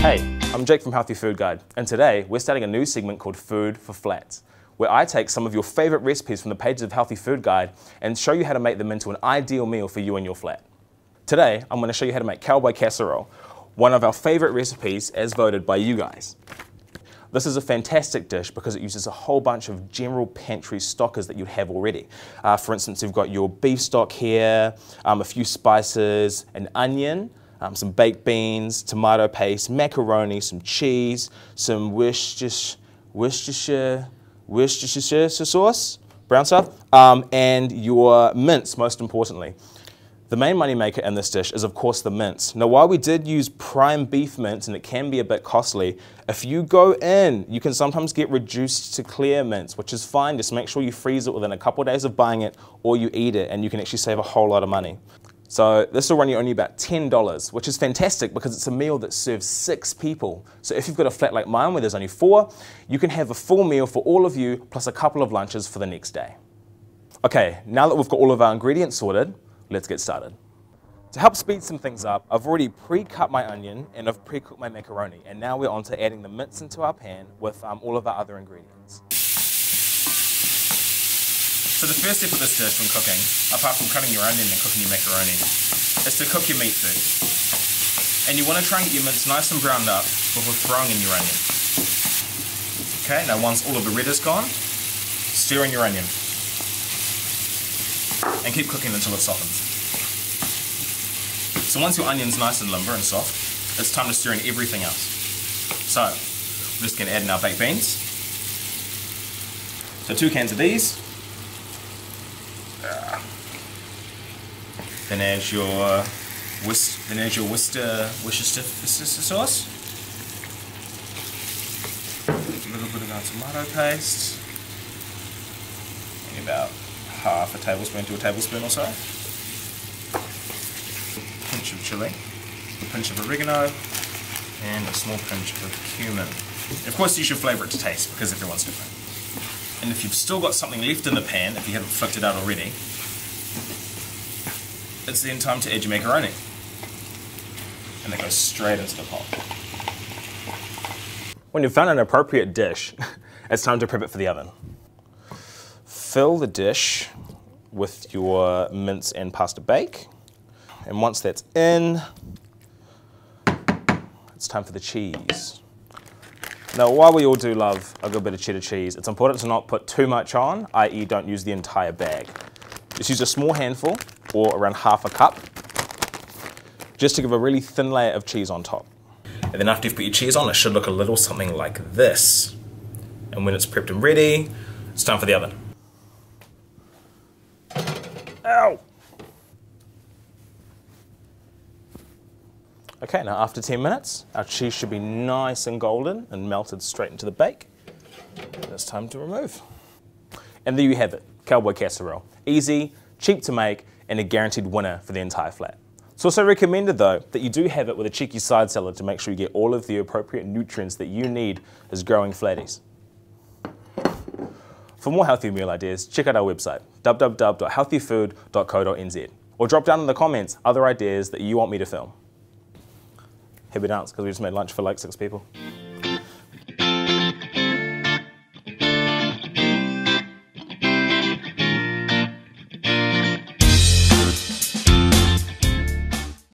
Hey, I'm Jake from Healthy Food Guide, and today we're starting a new segment called Food for Flats, where I take some of your favourite recipes from the pages of Healthy Food Guide and show you how to make them into an ideal meal for you and your flat. Today, I'm going to show you how to make Cowboy casserole, one of our favourite recipes as voted by you guys. This is a fantastic dish because it uses a whole bunch of general pantry stockers that you'd have already. For instance, you've got your beef stock here, a few spices, an onion, some baked beans, tomato paste, macaroni, some cheese, some Worcestershire sauce, brown stuff, and your mince, most importantly. The main money maker in this dish is of course the mince. Now while we did use prime beef mince and it can be a bit costly, if you go in, you can sometimes get reduced to clear mince, which is fine. Just make sure you freeze it within a couple of days of buying it or you eat it and you can actually save a whole lot of money. So this will run you only about $10, which is fantastic because it's a meal that serves 6 people. So if you've got a flat like mine where there's only 4, you can have a full meal for all of you plus a couple of lunches for the next day. Okay, now that we've got all of our ingredients sorted, let's get started. To help speed some things up, I've already pre-cut my onion and I've pre-cooked my macaroni. And now we're on to adding the mince into our pan with all of our other ingredients. So the first step of this dish when cooking, apart from cutting your onion and cooking your macaroni, is to cook your meat first. And you want to try and get your mince nice and browned up before throwing in your onion. Okay, now once all of the red is gone, stir in your onion. And keep cooking until it softens. So once your onion's nice and limber and soft, it's time to stir in everything else. So, we're just going to add in our baked beans. So 2 cans of these. Then add your Worcestershire sauce. A little bit of our tomato paste. And about half a tablespoon to a tablespoon or so. A pinch of chili, a pinch of oregano, and a small pinch of cumin. And of course you should flavour it to taste because everyone's different. And if you've still got something left in the pan, if you haven't flicked it out already, it's then time to add your macaroni. And that goes straight into the pot. When you've found an appropriate dish, it's time to prep it for the oven. Fill the dish with your mince and pasta bake. And once that's in, it's time for the cheese. Now, while we all do love a good bit of cheddar cheese, it's important to not put too much on, i.e. don't use the entire bag. Just use a small handful, or around half a cup, just to give a really thin layer of cheese on top. And then after you've put your cheese on, it should look a little something like this. And when it's prepped and ready, it's time for the oven. Ow! Okay, now after 10 minutes, our cheese should be nice and golden and melted straight into the bake. It's time to remove. And there you have it, Cowboy casserole. Easy, cheap to make, and a guaranteed winner for the entire flat. It's also recommended though that you do have it with a cheeky side salad to make sure you get all of the appropriate nutrients that you need as growing flatties. For more healthy meal ideas, check out our website, www.healthyfood.co.nz, or drop down in the comments other ideas that you want me to film. Happy dance, because we just made lunch for like 6 people.